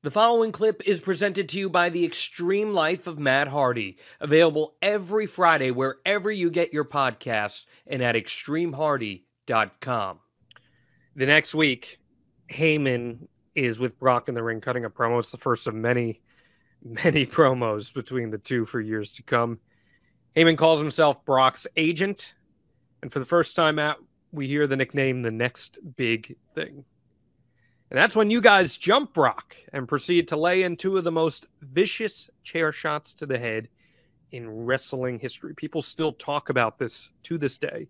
The following clip is presented to you by The Extreme Life of Matt Hardy, available every Friday wherever you get your podcasts and at extremehardy.com. The next week, Heyman is with Brock in the ring cutting a promo. It's the first of many promos between the two for years to come. Heyman calls himself Brock's agent, and for the first time out, we hear the nickname The Next Big Thing. And that's when you guys jump Brock and proceed to lay in two of the most vicious chair shots to the head in wrestling history. People still talk about this to this day.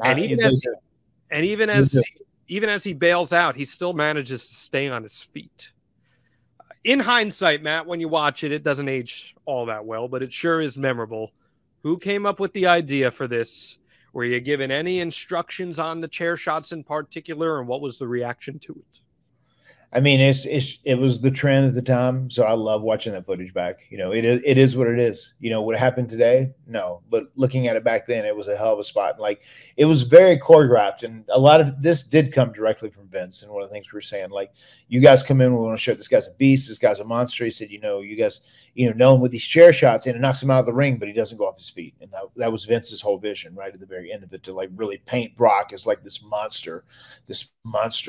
And even as he bails out, he still manages to stay on his feet. In hindsight, Matt, when you watch it, it doesn't age all that well, but it sure is memorable. Who came up with the idea for this? Were you given any instructions on the chair shots in particular, and what was the reaction to it? I mean, it was the trend at the time, so I love watching that footage back. You know, it is what it is. You know, what happened today? No, but looking at it back then, it was a hell of a spot. Like, it was very choreographed, and a lot of this did come directly from Vince. And one of the things we were saying, like, you guys come in, we want to show this guy's a beast, this guy's a monster. He said, you know, you guys, know him with these chair shots, and it knocks him out of the ring, but he doesn't go off his feet. And that was Vince's whole vision, right at the very end of it, to like really paint Brock as like this monster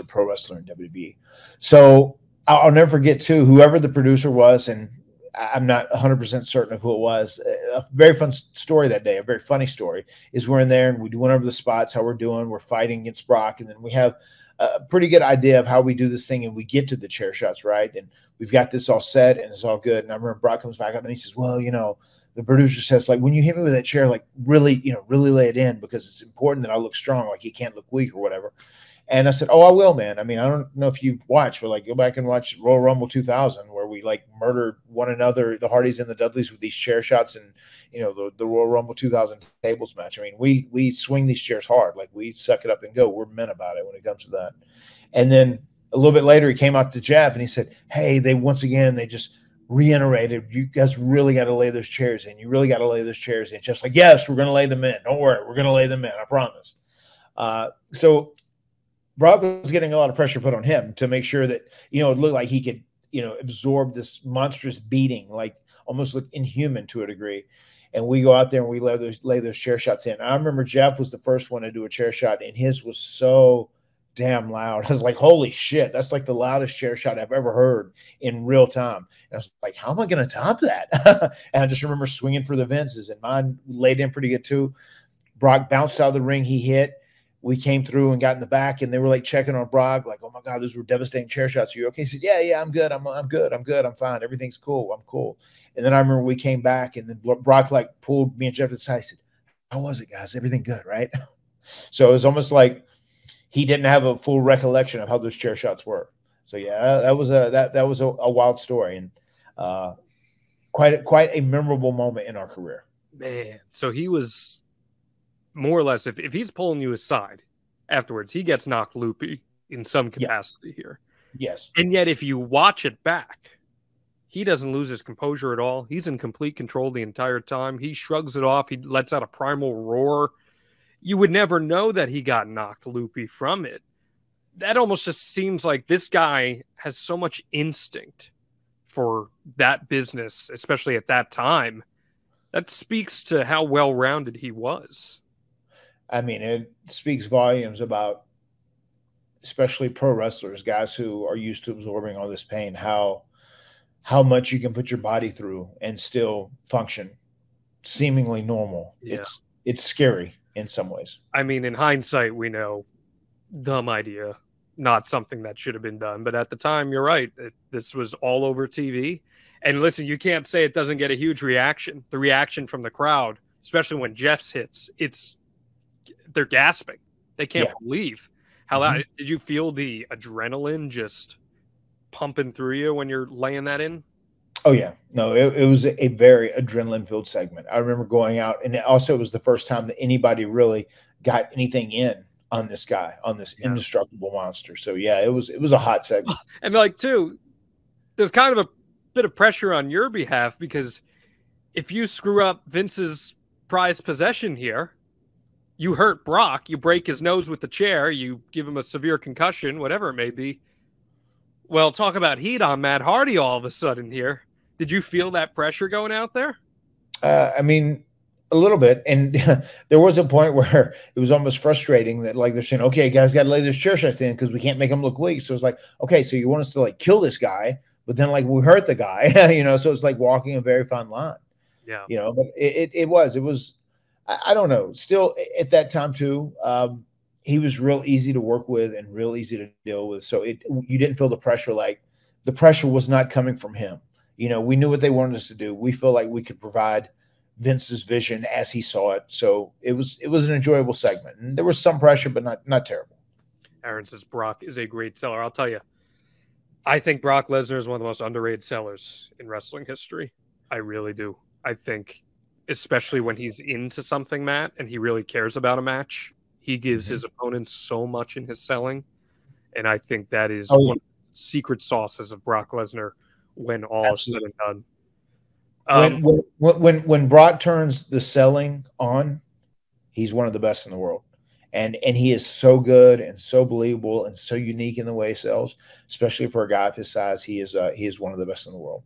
pro wrestler in WWE. So I'll never forget too, whoever the producer was, and I'm not 100% certain of who it was. A very fun story that day, a very funny story, is we're in there and we do one of the spots, how we're doing, we're fighting against Brock, and then we have a pretty good idea of how we do this thing, and we get to the chair shots, right? And we've got this all set, and it's all good. And I remember Brock comes back up and he says, well, the producer says, like, when you hit me with that chair, like, really lay it in, because it's important that I look strong, like you can't look weak or whatever. And I said, oh, I will, man. I mean, I don't know if you've watched, but like, go back and watch Royal Rumble 2000, where we like murdered one another, the Hardys and the Dudleys, with these chair shots, and the Royal Rumble 2000 tables match. I mean, we swing these chairs hard, like we suck it up and go. We're men about it when it comes to that. And then a little bit later, he came out to Jeff and he said, hey, they just reiterated, you guys really got to lay those chairs in. You really got to lay those chairs in. Just like, yes, we're going to lay them in. Don't worry, we're going to lay them in. I promise. So Brock was getting a lot of pressure put on him to make sure that, it looked like he could, absorb this monstrous beating, like almost look inhuman to a degree. And we go out there and we lay those chair shots in. I remember Jeff was the first one to do a chair shot, and his was so damn loud. I was like, holy shit, that's like the loudest chair shot I've ever heard in real time. And I was like, how am I going to top that? And I just remember swinging for the Vinces, and mine laid in pretty good too. Brock bounced out of the ring. He hit. We came through and got in the back, and they were like checking on Brock, like, oh my God, those were devastating chair shots. Are you okay? He said, yeah, I'm good. I'm good. I'm fine. Everything's cool. I'm cool. And then I remember we came back, and then Brock like pulled me and Jeff to the side. He said, how was it, guys? Everything good, right? So it was almost like he didn't have a full recollection of how those chair shots were. So yeah, that was a wild story, and quite a memorable moment in our career. Man, so he was more or less, if he's pulling you aside afterwards, he gets knocked loopy in some capacity here. Yes. And yet if you watch it back, he doesn't lose his composure at all. He's in complete control the entire time. He shrugs it off. He lets out a primal roar. You would never know that he got knocked loopy from it. That almost just seems like this guy has so much instinct for that business, especially at that time. That speaks to how well-rounded he was. I mean, it speaks volumes about, especially pro wrestlers, guys who are used to absorbing all this pain, how much you can put your body through and still function seemingly normal. Yeah. It's scary in some ways. I mean, in hindsight, we know, dumb idea, not something that should have been done. But at the time, you're right. This was all over TV. And listen, you can't say it doesn't get a huge reaction. The reaction from the crowd, especially when Jeff's hits, they're gasping. They can't believe how loud. Did you feel the adrenaline just pumping through you when you're laying that in? Oh yeah, no, it was a very adrenaline-filled segment. I remember going out, and also it was the first time that anybody really got anything in on this guy, on this indestructible monster. So yeah, it was a hot segment. And like too, there's kind of a bit of pressure on your behalf, because if you screw up Vince's prized possession here, you hurt Brock, you break his nose with the chair, you give him a severe concussion, whatever it may be. Well, talk about heat on Matt Hardy all of a sudden here. Did you feel that pressure going out there? I mean, a little bit. And there was a point where it was almost frustrating that like they're saying, okay, guys got to lay this chair shots in because we can't make them look weak. So it's like, okay, so you want us to like kill this guy, but then like we hurt the guy, you know? So it's like walking a very fine line, Yeah. you know, but it was, I don't know, still at that time too. He was real easy to work with and real easy to deal with. So you didn't feel the pressure. Like the pressure was not coming from him. You know, we knew what they wanted us to do. We feel like we could provide Vince's vision as he saw it. So it was an enjoyable segment. And there was some pressure, but not terrible. Aaron says Brock is a great seller. I'll tell you, I think Brock Lesnar is one of the most underrated sellers in wrestling history. I really do. I think, especially when he's into something, Matt, and he really cares about a match, he gives his opponents so much in his selling. And I think that is one of the secret sauces of Brock Lesnar when all is said and done. When Brock turns the selling on, he's one of the best in the world. And he is so good and so believable and so unique in the way he sells, especially for a guy of his size. He is one of the best in the world.